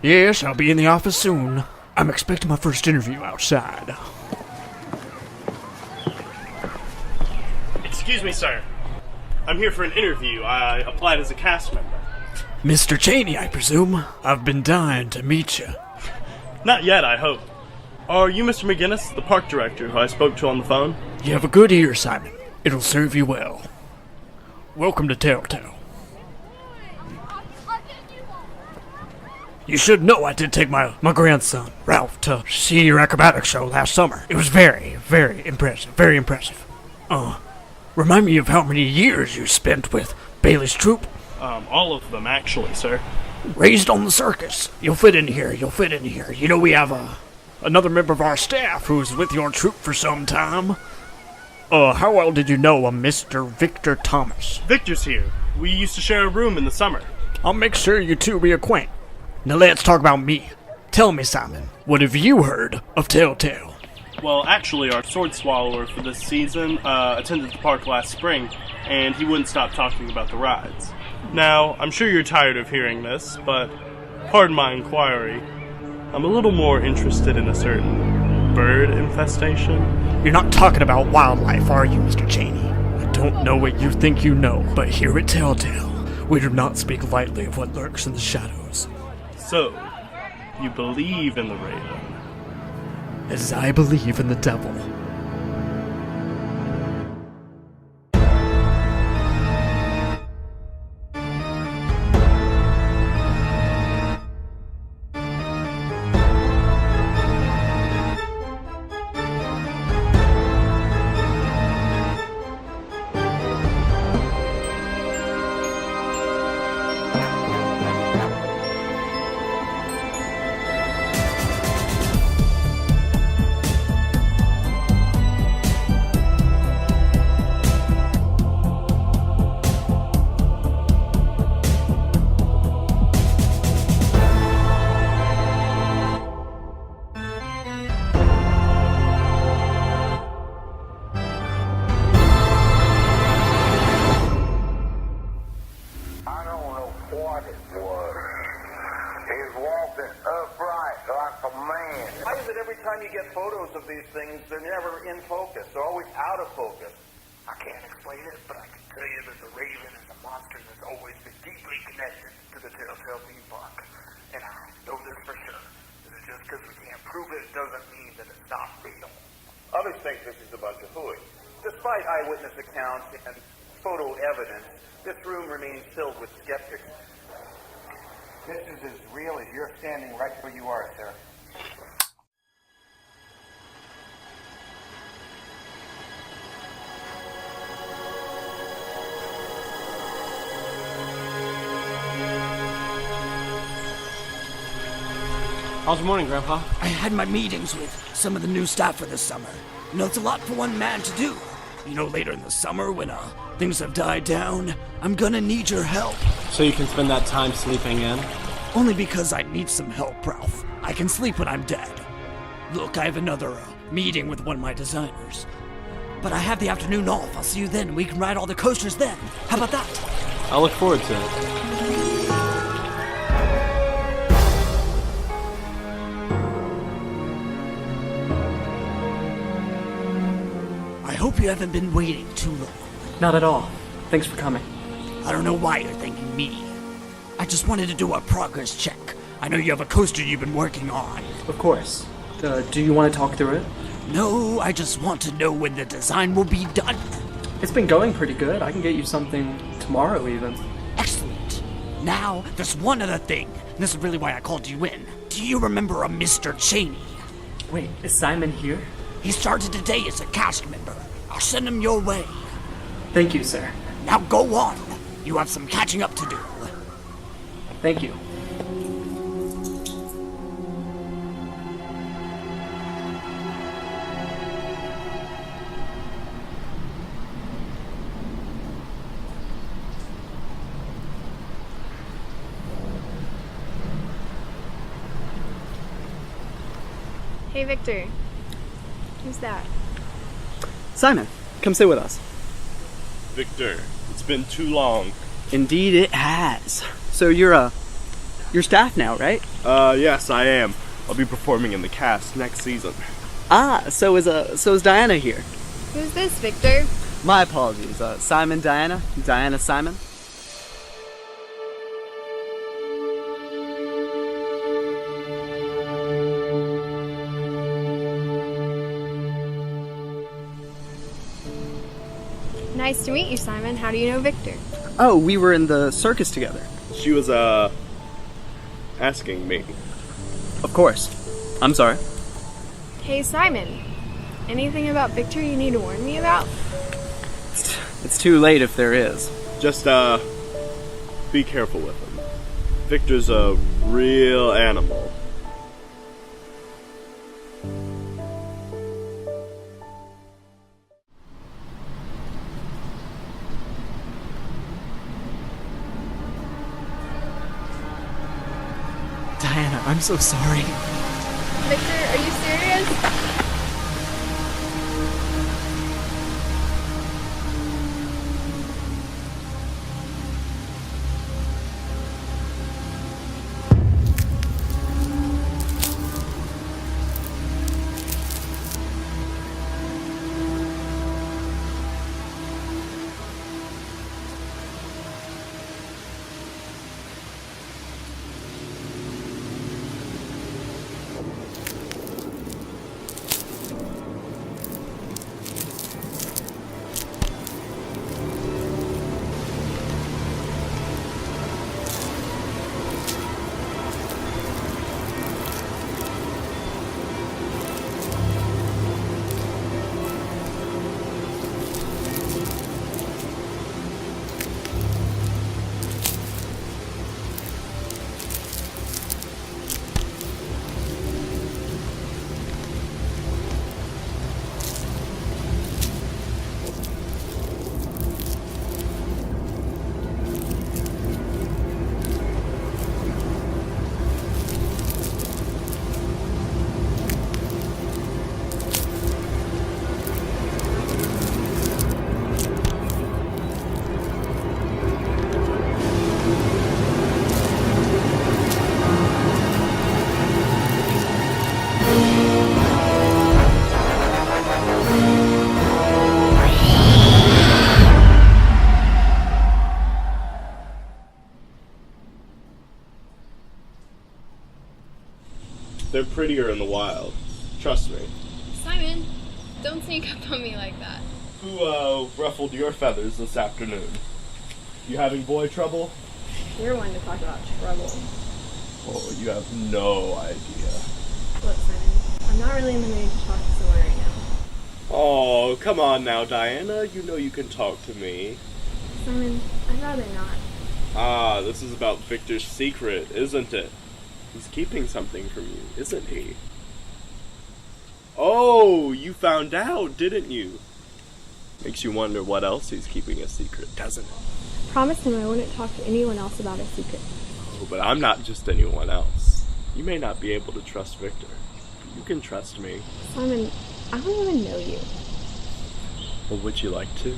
Yes, I'll be in the office soon. I'm expecting my first interview outside. Excuse me, sir. I'm here for an interview. I applied as a cast member. Mr. Cheney, I presume? I've been dying to meet you. Not yet, I hope. Are you Mr. McGinnis, the park director who I spoke to on the phone? You have a good ear, Simon. It'll serve you well. Welcome to Telltale. You should know I did take my grandson, Ralph, to see your acrobatic show last summer. It was very, very impressive. Very impressive. Remind me of how many years you spent with Bailey's troupe? All of them, actually, sir. Raised on the circus. You'll fit in here. You know, we have another member of our staff who's with your troupe for some time. How well did you know a Mr. Victor Thomas? Victor's here. We used to share a room in the summer. I'll make sure you two be acquainted. Now let's talk about me. Tell me, Simon, what have you heard of Telltale? Well, actually, our sword swallower for this season attended the park last spring, and he wouldn't stop talking about the rides. Now, I'm sure you're tired of hearing this, but pardon my inquiry. I'm a little more interested in a certain bird infestation. You're not talking about wildlife, are you, Mr. Cheney? I don't know what you think you know, but here at Telltale, we do not speak lightly of what lurks in the shadows. So, you believe in the Raven? As I believe in the devil. They're never in focus. They're always out of focus. I can't explain it, but I can tell you that the Raven is a monster that's always been deeply connected to the Telltale theme park. And I know this for sure. Just because we can't prove it doesn't mean that it's not real. Others think this is a bunch of hooey. Despite eyewitness accounts and photo evidence, this room remains filled with skeptics. This is as real as you're standing right where you are, sir. How's your morning, Grandpa? I had my meetings with some of the new staff for this summer. You know, it's a lot for one man to do. You know, later in the summer when things have died down, I'm gonna need your help. So you can spend that time sleeping in? Only because I need some help, Ralph. I can sleep when I'm dead. Look, I have another meeting with one of my designers. But I have the afternoon off. I'll see you then. We can ride all the coasters then. How about that? I'll look forward to it. I hope you haven't been waiting too long. Not at all. Thanks for coming. I don't know why you're thanking me. I just wanted to do a progress check. I know you have a coaster you've been working on. Of course. Do you want to talk through it? No, I just want to know when the design will be done. It's been going pretty good. I can get you something tomorrow even. Excellent. Now, there's one other thing. This is really why I called you in. Do you remember a Mr. Cheney? Wait, is Simon here? He started today as a cast member. I'll send him your way. Thank you, sir. Now go on. You have some catching up to do. Thank you. Hey, Victor. Who's that? Simon, come sit with us. Victor, it's been too long. Indeed it has. So you're staff now, right? Yes, I am. I'll be performing in the cast next season. Ah, so is Diana here. Who's this, Victor? My apologies. Simon, Diana? Diana, Simon? Nice to meet you, Simon. How do you know Victor? Oh, we were in the circus together. She was, asking me. Of course. I'm sorry. Hey, Simon. Anything about Victor you need to warn me about? It's too late if there is. Just, be careful with him. Victor's a real animal. Diana, I'm so sorry. Victor, are you serious? They're prettier in the wild. Trust me. Simon, don't sneak up on me like that. Who, ruffled your feathers this afternoon? You having boy trouble? You're one to talk about trouble. Oh, you have no idea. Look, Simon, I'm not really in the mood to talk to someone right now. Oh, come on now, Diana. You know you can talk to me. Simon, I'd rather not. Ah, this is about Victor's secret, isn't it? He's keeping something from you, isn't he? Oh, you found out, didn't you? Makes you wonder what else he's keeping a secret, doesn't it? I promised him I wouldn't talk to anyone else about a secret. Oh, but I'm not just anyone else. You may not be able to trust Victor, but you can trust me. Simon, I don't even know you. Well, would you like to?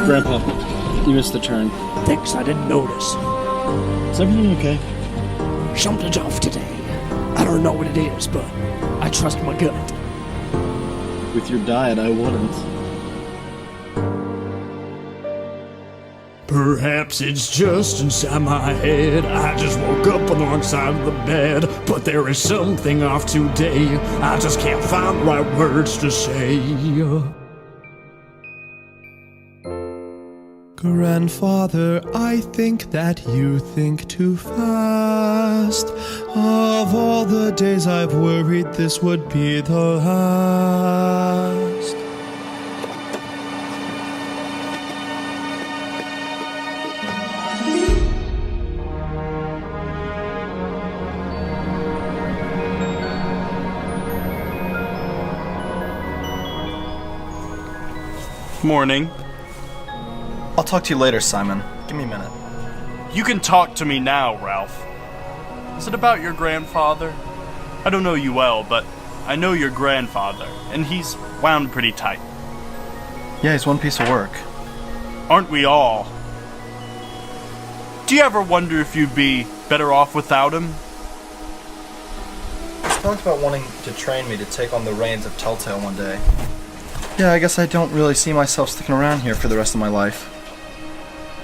Grandpa, you missed the turn. Thanks, I didn't notice. Is everything okay? Something's off today. I don't know what it is, but I trust my gut. With your diet, I wouldn't. Perhaps it's just inside my head. I just woke up on the wrong side of the bed. But there is something off today. I just can't find the right words to say. Grandfather, I think that you think too fast. Of all the days I've worried, this would be the last. Morning. I'll talk to you later, Simon. Give me a minute. You can talk to me now, Ralph. Is it about your grandfather? I don't know you well, but I know your grandfather, and he's wound pretty tight. Yeah, he's one piece of work. Aren't we all? Do you ever wonder if you'd be better off without him? He's talked about wanting to train me to take on the reins of Telltale one day. Yeah, I guess I don't really see myself sticking around here for the rest of my life.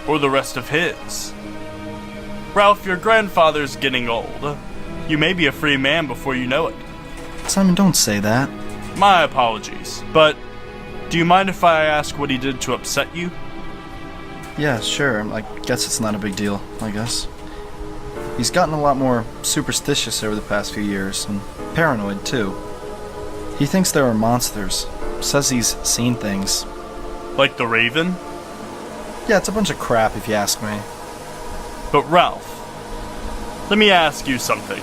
Or the rest of his. Ralph, your grandfather's getting old. You may be a free man before you know it. Simon, don't say that. My apologies, but do you mind if I ask what he did to upset you? Yeah, sure. I guess it's not a big deal, I guess. He's gotten a lot more superstitious over the past few years, and paranoid, too. He thinks there are monsters. Says he's seen things. Like the Raven? Yeah, it's a bunch of crap if you ask me. But Ralph, let me ask you something.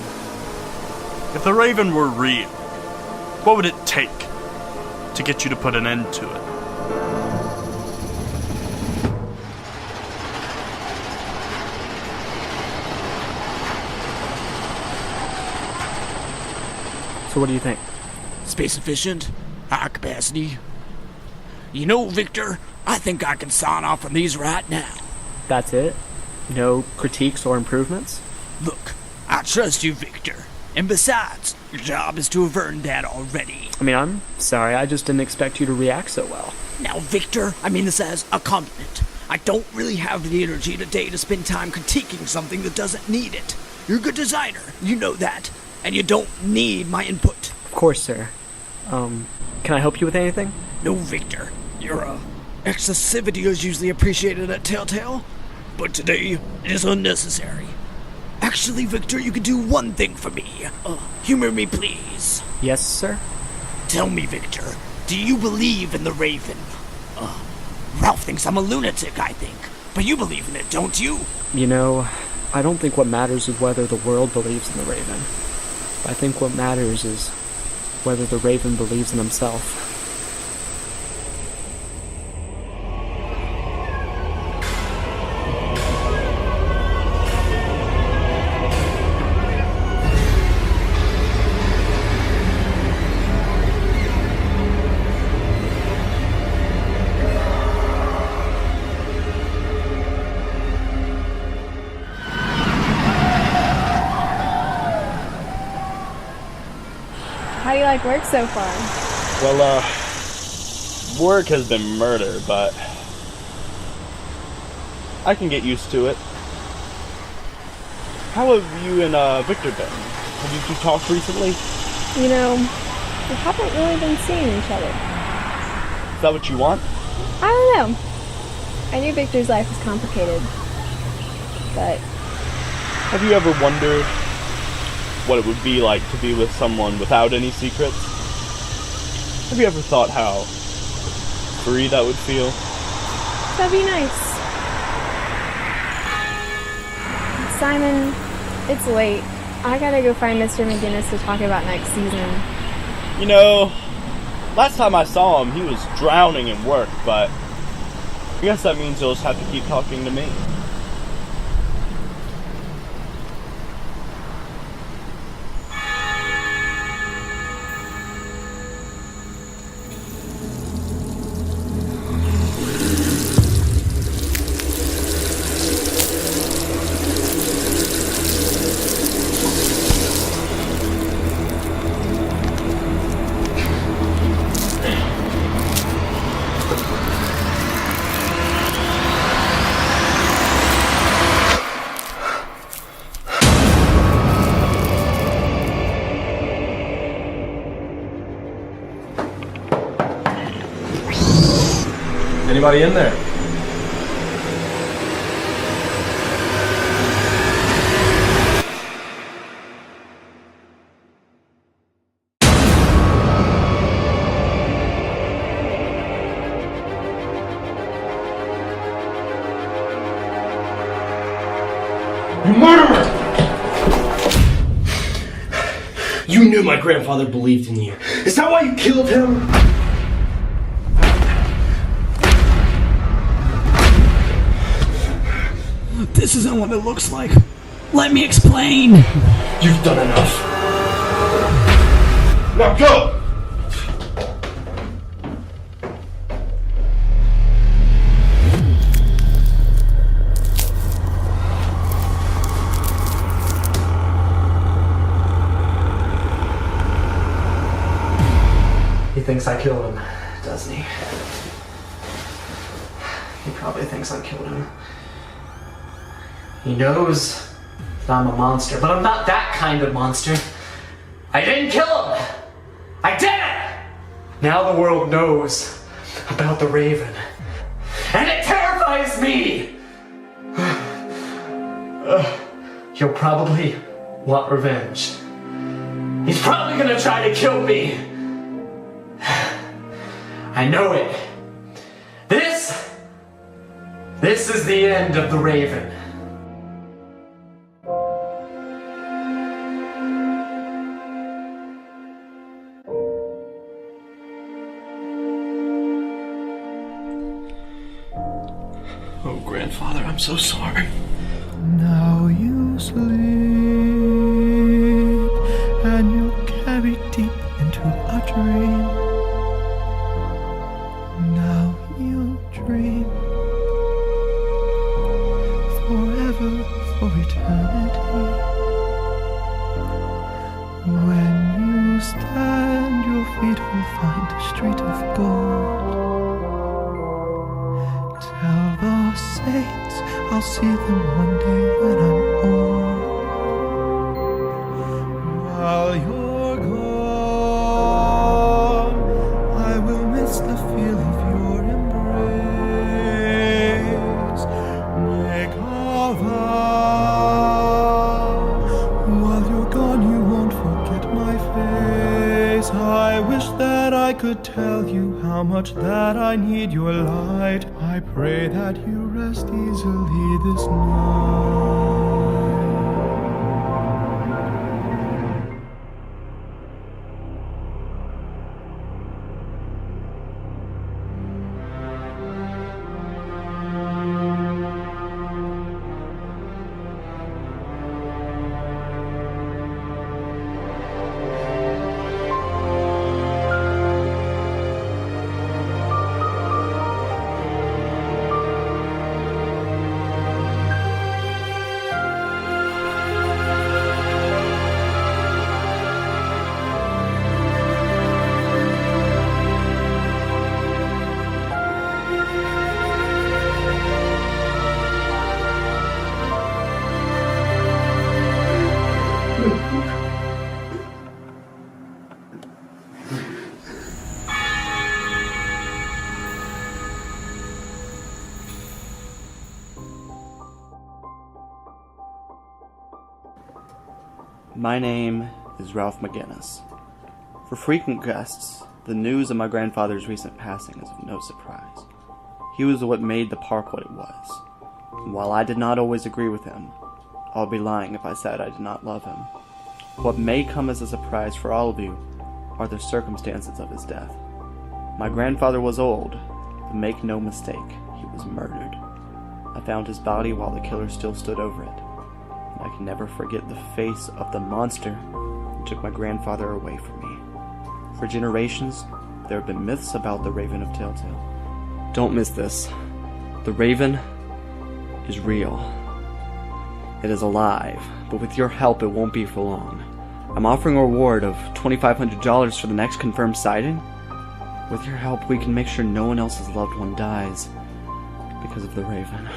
If the Raven were real, what would it take to get you to put an end to it? So what do you think? Space efficient, high capacity. You know, Victor, I think I can sign off on these right now. That's it? No critiques or improvements? Look, I trust you, Victor. And besides, your job is to have earned that already. I mean, I'm sorry, I just didn't expect you to react so well. Now, Victor, I mean this as a compliment. I don't really have the energy today to spend time critiquing something that doesn't need it. You're a good designer, you know that. And you don't need my input. Of course, sir. Can I help you with anything? No, Victor. Your excessivity is usually appreciated at Telltale, but today it is unnecessary. Actually, Victor, you could do one thing for me. Humor me, please. Yes, sir? Tell me, Victor, do you believe in the Raven? Ralph thinks I'm a lunatic, I think. But you believe in it, don't you? You know, I don't think what matters is whether the world believes in the Raven. I think what matters is whether the Raven believes in himself. How do you like work so far? Well, work has been murder, but I can get used to it. How have you and Victor been? Have you two talked recently? You know, we haven't really been seeing each other. Is that what you want? I don't know. I knew Victor's life was complicated, but Have you ever wondered what it would be like to be with someone without any secrets? Have you ever thought how free that would feel? that'd be nice. Simon, it's late. I gotta go find Mr. McGinnis to talk about next season. You know, last time I saw him, he was drowning in work, but I guess that means you'll just have to keep talking to me. Anybody in there? You murderer! You knew my grandfather believed in you. Is that why you killed him? This isn't what it looks like. Let me explain. You've done enough. Now go! He thinks I killed him, doesn't he? He probably thinks I killed him. He knows that I'm a monster, but I'm not that kind of monster. I didn't kill him! I didn't! Now the world knows about the Raven. And it terrifies me! He'll probably want revenge. He's probably gonna try to kill me. I know it. This is the end of the Raven. Oh, grandfather, I'm so sorry. Now you sleep, and you're carried deep into a dream. Now you dream, forever, for eternity. When you stand, your feet will find a street of gold. Tell the saints I'll see them one day when I'm old. While you're gone, I will miss the feel of your embrace. Make a vow. While you're gone, you won't forget my face. I wish that I could tell you how much that I need your light. I pray that you rest easily this night. My name is Ralph McGinnis. For frequent guests, the news of my grandfather's recent passing is of no surprise. He was what made the park what it was. And while I did not always agree with him, I'll be lying if I said I did not love him. What may come as a surprise for all of you are the circumstances of his death. My grandfather was old, but make no mistake, he was murdered. I found his body while the killer still stood over it. I can never forget the face of the monster who took my grandfather away from me. For generations, there have been myths about the Raven of Telltale. Don't miss this. The Raven is real. It is alive, but with your help it won't be for long. I'm offering a reward of $2,500 for the next confirmed sighting. With your help, we can make sure no one else's loved one dies because of the Raven.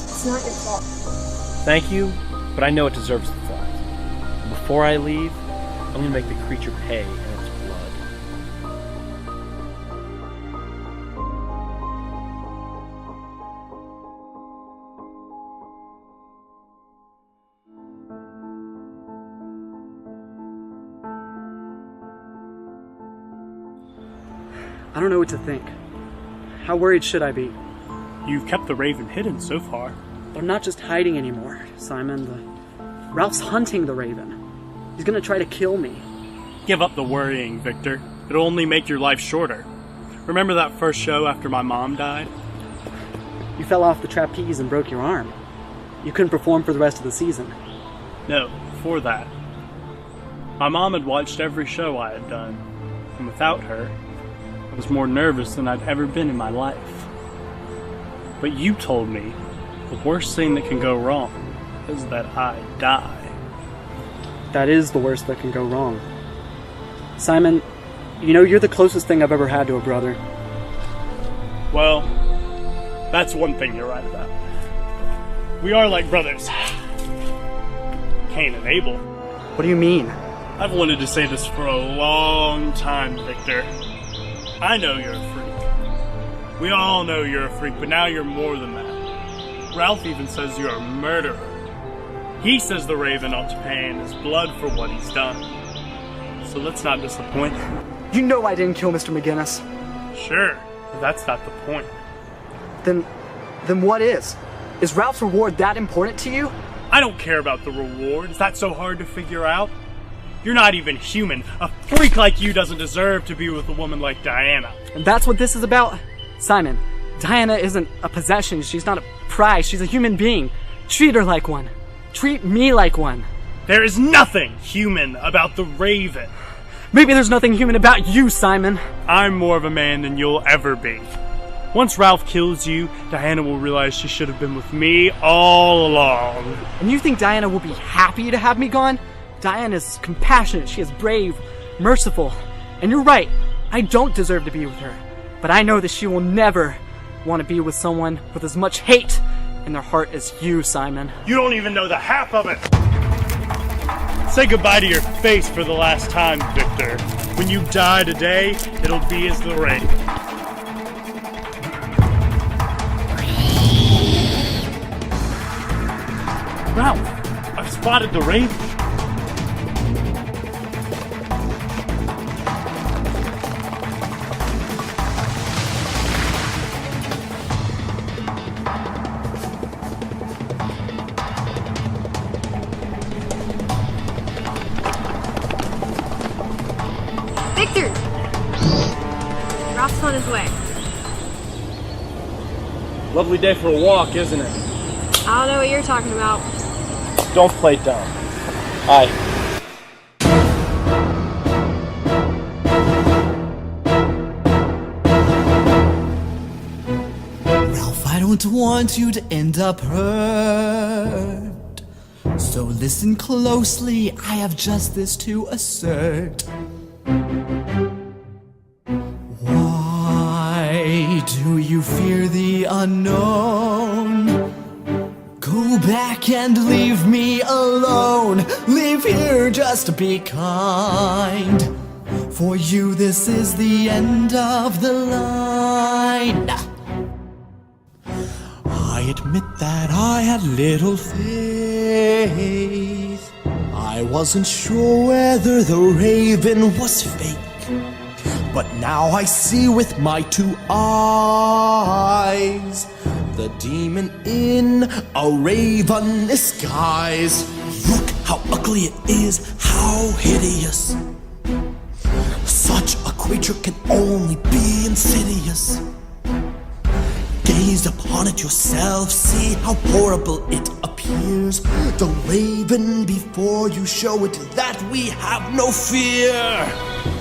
It's not your fault. Thank you, but I know it deserves the thought. Before I leave, I'm gonna make the creature pay in its blood. I don't know what to think. How worried should I be? You've kept the Raven hidden so far. But I'm not just hiding anymore, Simon. Ralph's hunting the Raven. He's gonna try to kill me. Give up the worrying, Victor. It'll only make your life shorter. Remember that first show after my mom died? You fell off the trapeze and broke your arm. You couldn't perform for the rest of the season. No, before that. My mom had watched every show I had done, and without her, I was more nervous than I'd ever been in my life. But you told me the worst thing that can go wrong is that I die. That is the worst that can go wrong. Simon, you know, you're the closest thing I've ever had to a brother. Well, that's one thing you're right about. We are like brothers. Cain and Abel. What do you mean? I've wanted to say this for a long time, Victor. I know you're a freak. We all know you're a freak, but now you're more than that. Ralph even says you're a murderer. He says the Raven ought to pay in his blood for what he's done. So let's not disappoint him. You know I didn't kill Mr. McGinnis. Sure, but that's not the point. Then what is? Is Ralph's reward that important to you? I don't care about the reward. Is that so hard to figure out? You're not even human. A freak like you doesn't deserve to be with a woman like Diana. And that's what this is about? Simon, Diana isn't a possession. She's not a prize. She's a human being. Treat her like one. Treat me like one. There is nothing human about the Raven. Maybe there's nothing human about you, Simon. I'm more of a man than you'll ever be. Once Ralph kills you, Diana will realize she should have been with me all along. And you think Diana will be happy to have me gone? Diana's compassionate, she is brave, merciful. And you're right, I don't deserve to be with her. But I know that she will never want to be with someone with as much hate in their heart as you, Simon. You don't even know the half of it! Say goodbye to your face for the last time, Victor. When you die today, it'll be as the Raven. Ralph, I've spotted the Raven. Victor! Ralph's on his way. Lovely day for a walk, isn't it? I don't know what you're talking about. Don't play dumb. Aye. Ralph, I don't want you to end up hurt. So listen closely, I have just this to assert. Why do you fear the unknown? Go back and leave me alone. Live here, just be kind. For you, this is the end of the line. I admit that I had little faith. I wasn't sure whether the Raven was fake. But now I see with my two eyes the demon in a raven disguise. Look how ugly it is, how hideous. Such a creature can only be insidious. Gaze upon it yourself, see how horrible it appears. The Raven, before you show it that we have no fear.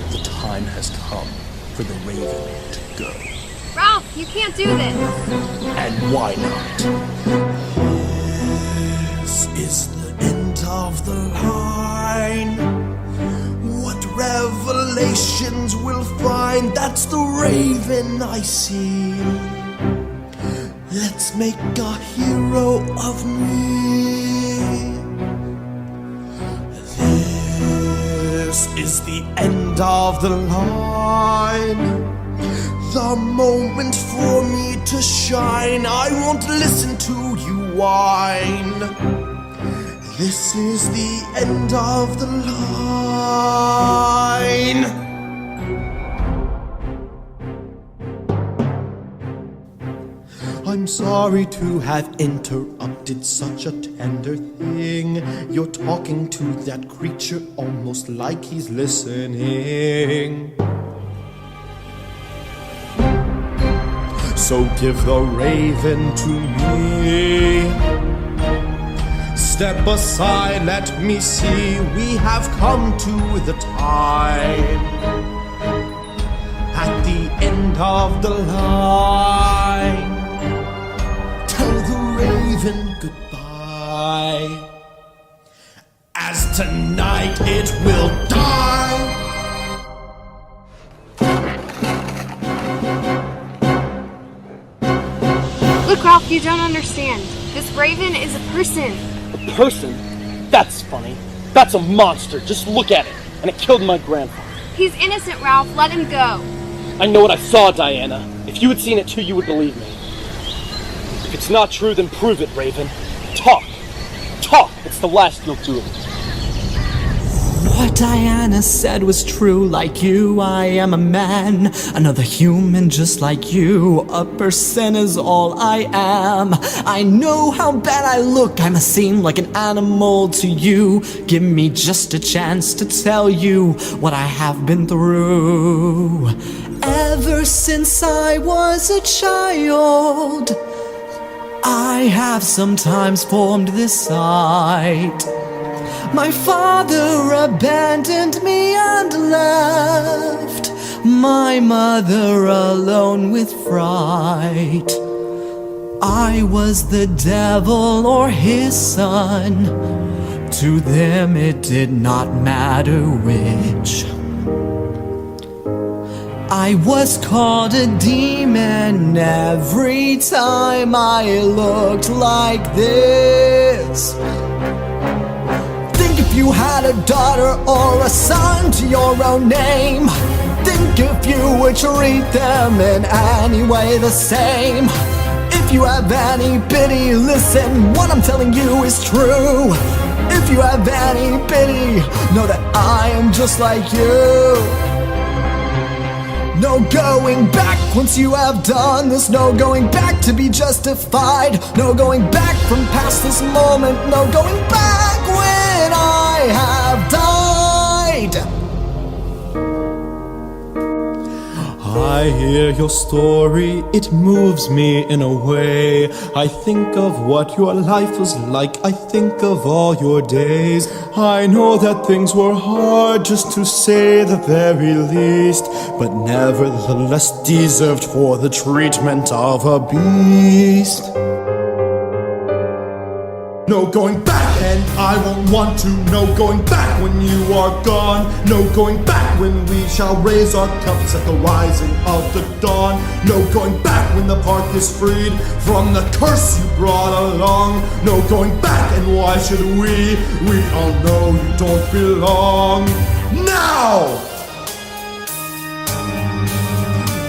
The time has come for the Raven to go. Ralph, you can't do this. And why not? This is the end of the line. What revelations we'll find? That's the Raven I see. Let's make a hero of me. This is the end of the line. The moment for me to shine. I won't listen to you whine. This is the end of the line. I'm sorry to have interrupted such a tender thing. You're talking to that creature almost like he's listening. So give the raven to me. Step aside, let me see. We have come to the time. At the end of the line, tell the raven goodbye, as tonight it will die. Look, Ralph, you don't understand. This raven is a person. A person? That's funny. That's a monster. Just look at it. And it killed my grandfather. He's innocent, Ralph. Let him go. I know what I saw, Diana. If you had seen it too, you would believe me. If it's not true, then prove it, Raven. Talk. Talk. It's the last you'll do. What Diana said was true. Like you, I am a man, another human just like you. A person is all I am. I know how bad I look. I must seem like an animal to you. Give me just a chance to tell you what I have been through. Ever since I was a child, I have sometimes formed this sight. My father abandoned me and left my mother alone with fright. I was the devil or his son. To them it did not matter which. I was called a demon every time I looked like this. Think if you had a daughter or a son to your own name. Think if you would treat them in any way the same. If you have any pity, listen, what I'm telling you is true. If you have any pity, know that I am just like you. No going back once you have done this. No going back to be justified. No going back from past this moment. No going back when I have died. I hear your story, it moves me in a way. I think of what your life was like, I think of all your days. I know that things were hard, just to say the very least, but nevertheless deserved for the treatment of a beast. No going back, and I won't want to. No going back when you are gone. No going back when we shall raise our cups at the rising of the dawn. No going back when the park is freed from the curse you brought along. No going back, and why should we? We all know you don't belong. Now!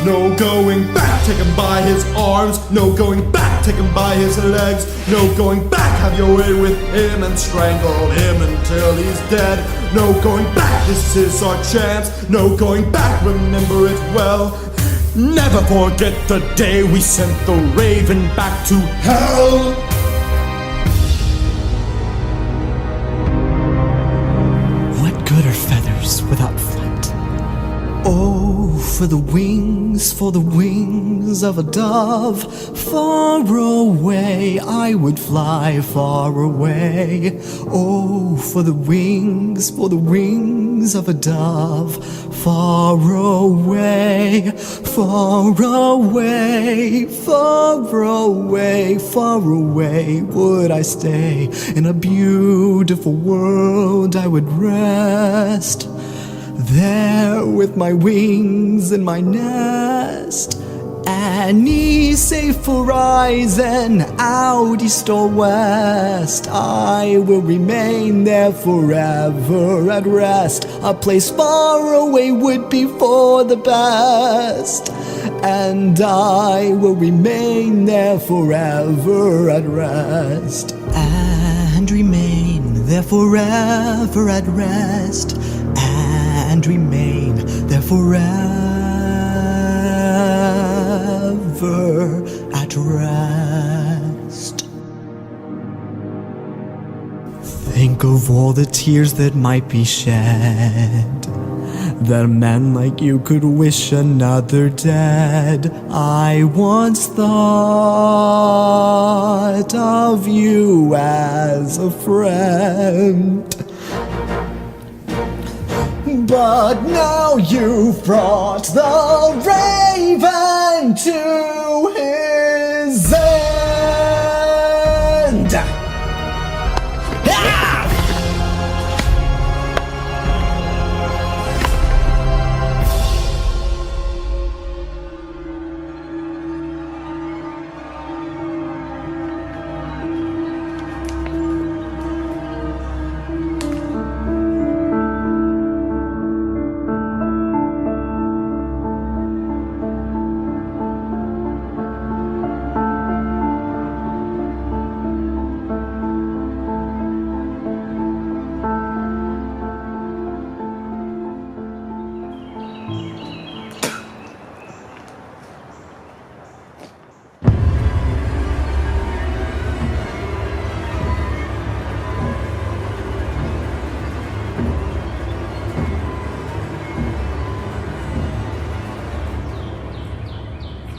No going back, take him by his arms. No going back, take him by his legs. No going back, have your way with him and strangle him until he's dead. No going back, this is our chance. No going back, remember it well. Never forget the day we sent the raven back to hell. What good are feathers without flight? Oh, for the wings of a dove. Far away, I would fly far away. Oh, for the wings of a dove. Far away, far away, far away, far away would I stay. In a beautiful world I would rest. There with my wings in my nest, and east safe horizon, out east or west, I will remain there forever at rest. A place far away would be for the best, and I will remain there forever at rest, and remain there forever at rest, and remain there forever at rest. think of all the tears that might be shed. That a man like you could wish another dead. I once thought of you as a friend, but now you've brought the Raven to his end. Ah!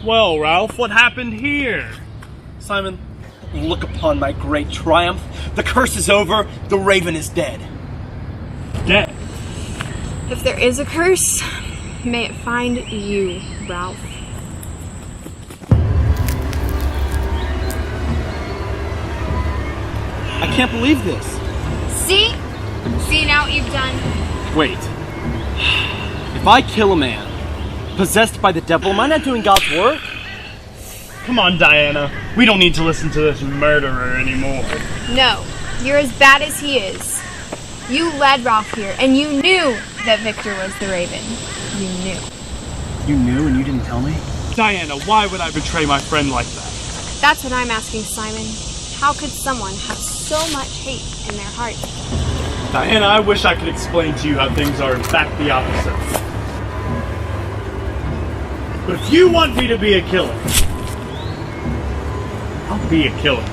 Well, Ralph, what happened here? Simon, look upon my great triumph. The curse is over. The Raven is dead. Dead? If there is a curse, may it find you, Ralph. I can't believe this. See? See now what you've done? Wait. If I kill a man possessed by the devil, am I not doing God's work? Come on, Diana. We don't need to listen to this murderer anymore. No, you're as bad as he is. You led Ralph here, and you knew that Victor was the Raven. You knew. You knew and you didn't tell me? Diana, why would I betray my friend like that? That's what I'm asking, Simon. How could someone have so much hate in their heart? Diana, I wish I could explain to you how things are in fact the opposite. But if you want me to be a killer, I'll be a killer.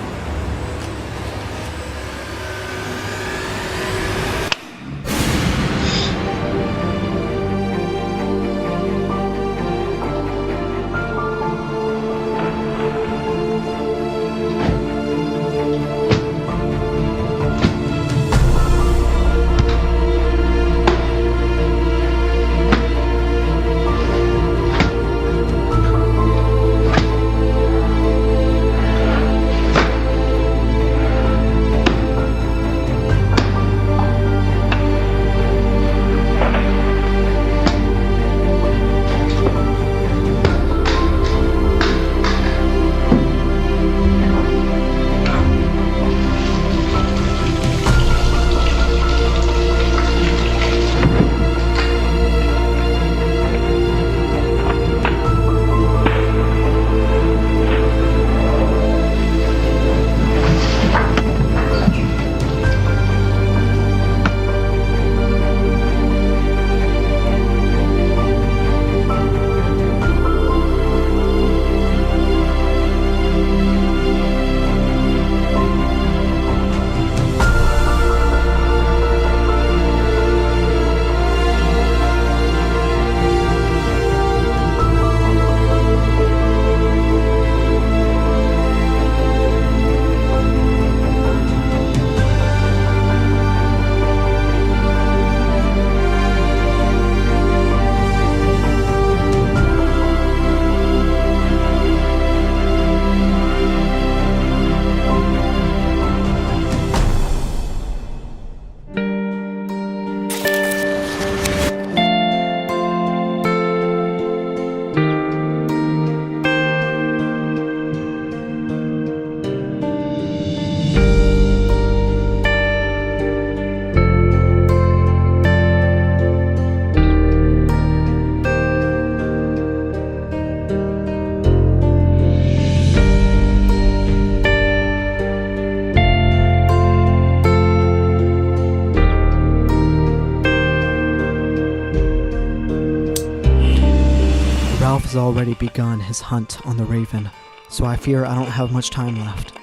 has already begun his hunt on the Raven, so I fear I don't have much time left.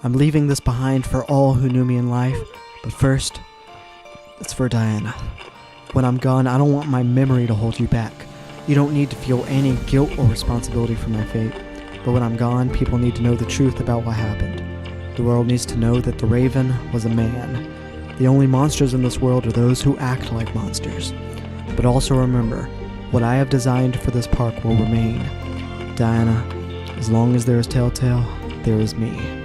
I'm leaving this behind for all who knew me in life, But first, it's for Diana. When I'm gone, I don't want my memory to hold you back. You don't need to feel any guilt or responsibility for my fate. But when I'm gone, people need to know the truth about what happened. The world needs to know that the Raven was a man. The only monsters in this world are those who act like monsters. But also remember, what I have designed for this park will remain. Diana, as long as there is Telltale, there is me.